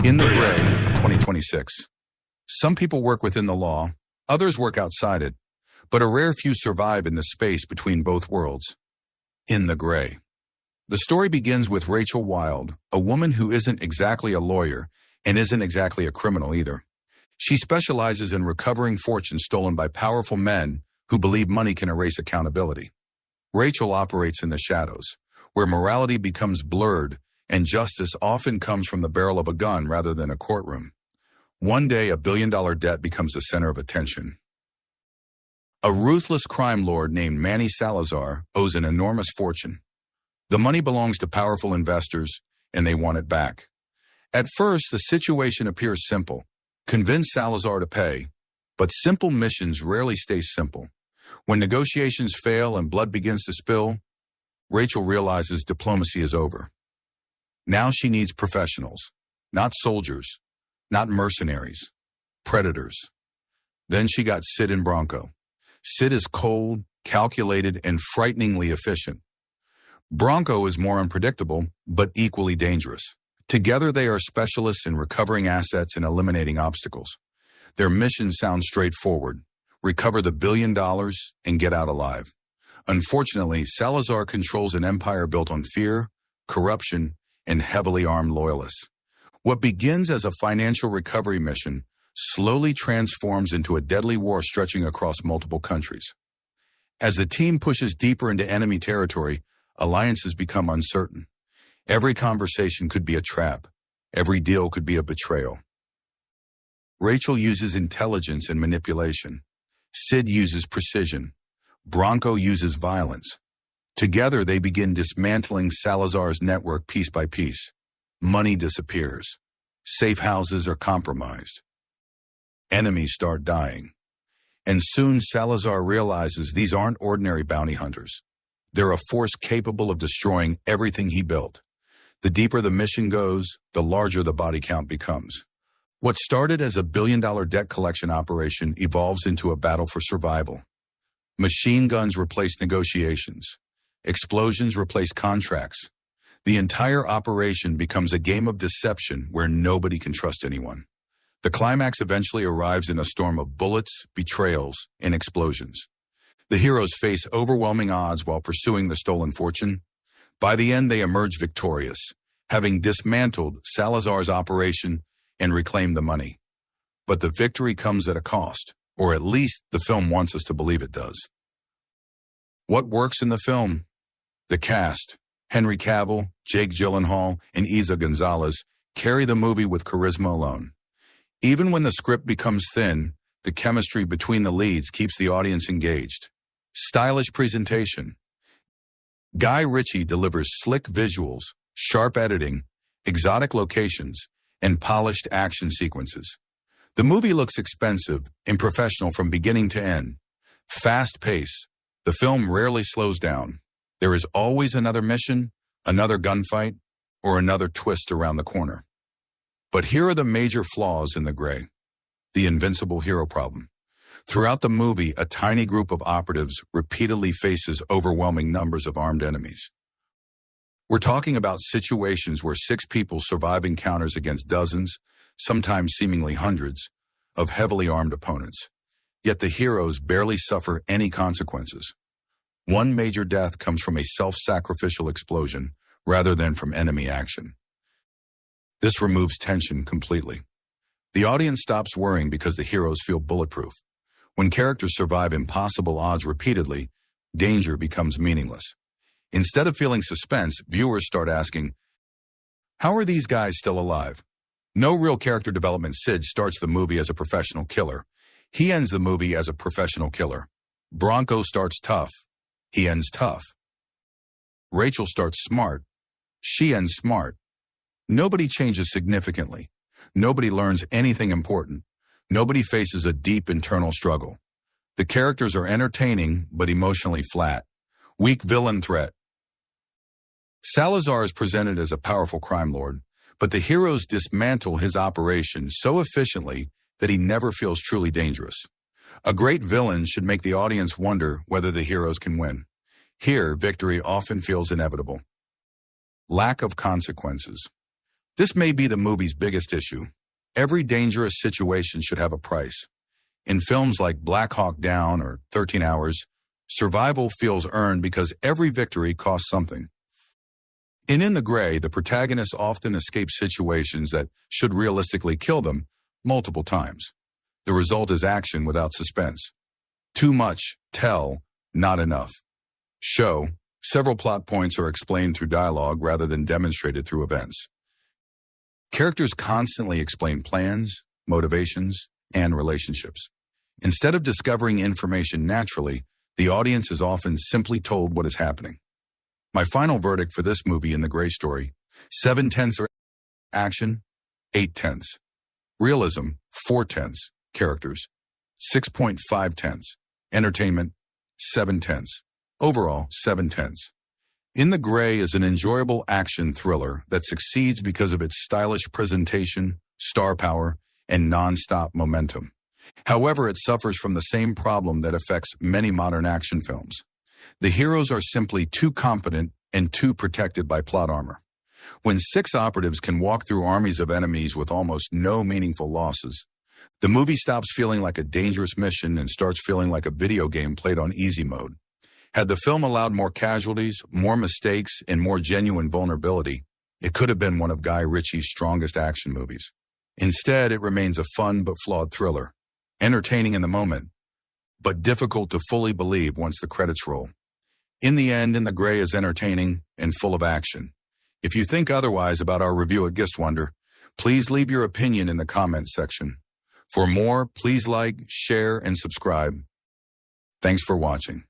In the Gray, 2026. Some people work within the law, others work outside it, but a rare few survive in the space between both worlds. In the Gray. The story begins with Rachel Wilde, a woman who isn't exactly a lawyer and isn't exactly a criminal either. She specializes in recovering fortunes stolen by powerful men who believe money can erase accountability. Rachel operates in the shadows, where morality becomes blurred and justice often comes from the barrel of a gun rather than a courtroom. One day, $1 billion debt becomes the center of attention. A ruthless crime lord named Manny Salazar owes an enormous fortune. The money belongs to powerful investors, and they want it back. At first, the situation appears simple. Convince Salazar to pay, but simple missions rarely stay simple. When negotiations fail and blood begins to spill, Rachel realizes diplomacy is over. Now she needs professionals, not soldiers, not mercenaries, predators. Then she got Sid and Bronco. Sid is cold, calculated, and frighteningly efficient. Bronco is more unpredictable, but equally dangerous. Together they are specialists in recovering assets and eliminating obstacles. Their mission sounds straightforward: recover the $1 billion and get out alive. Unfortunately, Salazar controls an empire built on fear, corruption, and heavily armed loyalists. What begins as a financial recovery mission slowly transforms into a deadly war stretching across multiple countries. As the team pushes deeper into enemy territory, alliances become uncertain. Every conversation could be a trap. Every deal could be a betrayal. Rachel uses intelligence and manipulation. Sid uses precision. Bronco uses violence. Together, they begin dismantling Salazar's network piece by piece. Money disappears. Safe houses are compromised. Enemies start dying. And soon Salazar realizes these aren't ordinary bounty hunters. They're a force capable of destroying everything he built. The deeper the mission goes, the larger the body count becomes. What started as a $1 billion debt collection operation evolves into a battle for survival. Machine guns replace negotiations. Explosions replace contracts. The entire operation becomes a game of deception where nobody can trust anyone. The climax eventually arrives in a storm of bullets, betrayals, and explosions. The heroes face overwhelming odds while pursuing the stolen fortune. By the end, they emerge victorious, having dismantled Salazar's operation and reclaimed the money. But the victory comes at a cost, or at least the film wants us to believe it does. What works in the film? The cast, Henry Cavill, Jake Gyllenhaal, and Isa Gonzalez, carry the movie with charisma alone. Even when the script becomes thin, the chemistry between the leads keeps the audience engaged. Stylish presentation. Guy Ritchie delivers slick visuals, sharp editing, exotic locations, and polished action sequences. The movie looks expensive and professional from beginning to end. Fast pace. The film rarely slows down. There is always another mission, another gunfight, or another twist around the corner. But here are the major flaws in The Gray. The invincible hero problem. Throughout the movie, a tiny group of operatives repeatedly faces overwhelming numbers of armed enemies. We're talking about situations where 6 people survive encounters against dozens, sometimes seemingly hundreds, of heavily armed opponents. Yet the heroes barely suffer any consequences. One major death comes from a self-sacrificial explosion rather than from enemy action. This removes tension completely. The audience stops worrying because the heroes feel bulletproof. When characters survive impossible odds repeatedly, danger becomes meaningless. Instead of feeling suspense, viewers start asking, how are these guys still alive? No real character development. Sid starts the movie as a professional killer. He ends the movie as a professional killer. Bronco starts tough. He ends tough. Rachel starts smart. She ends smart. Nobody changes significantly. Nobody learns anything important. Nobody faces a deep internal struggle. The characters are entertaining, but emotionally flat. Weak villain threat. Salazar is presented as a powerful crime lord, but the heroes dismantle his operation so efficiently that he never feels truly dangerous. A great villain should make the audience wonder whether the heroes can win. Here, victory often feels inevitable. Lack of consequences. This may be the movie's biggest issue. Every dangerous situation should have a price. In films like Black Hawk Down or 13 Hours, survival feels earned because every victory costs something. In the Gray, the protagonists often escape situations that should realistically kill them multiple times. The result is action without suspense. Too much, tell, not enough. Show, several plot points are explained through dialogue rather than demonstrated through events. Characters constantly explain plans, motivations, and relationships. Instead of discovering information naturally, the audience is often simply told what is happening. My final verdict for this movie In the Gray Story: 7/10 action, 8/10 realism, 4/10 characters, 6.5/10 entertainment, 7/10 overall, 7/10. In the Gray is an enjoyable action thriller that succeeds because of its stylish presentation, star power, and non-stop momentum. However, it suffers from the same problem that affects many modern action films. The heroes are simply too competent and too protected by plot armor. When 6 operatives can walk through armies of enemies with almost no meaningful losses, the movie stops feeling like a dangerous mission and starts feeling like a video game played on easy mode. Had the film allowed more casualties, more mistakes, and more genuine vulnerability, it could have been one of Guy Ritchie's strongest action movies. Instead, it remains a fun but flawed thriller, entertaining in the moment, but difficult to fully believe once the credits roll. In the end, In the Gray is entertaining and full of action. If you think otherwise about our review at Gistwonder, please leave your opinion in the comments section. For more, please like, share, and subscribe. Thanks for watching.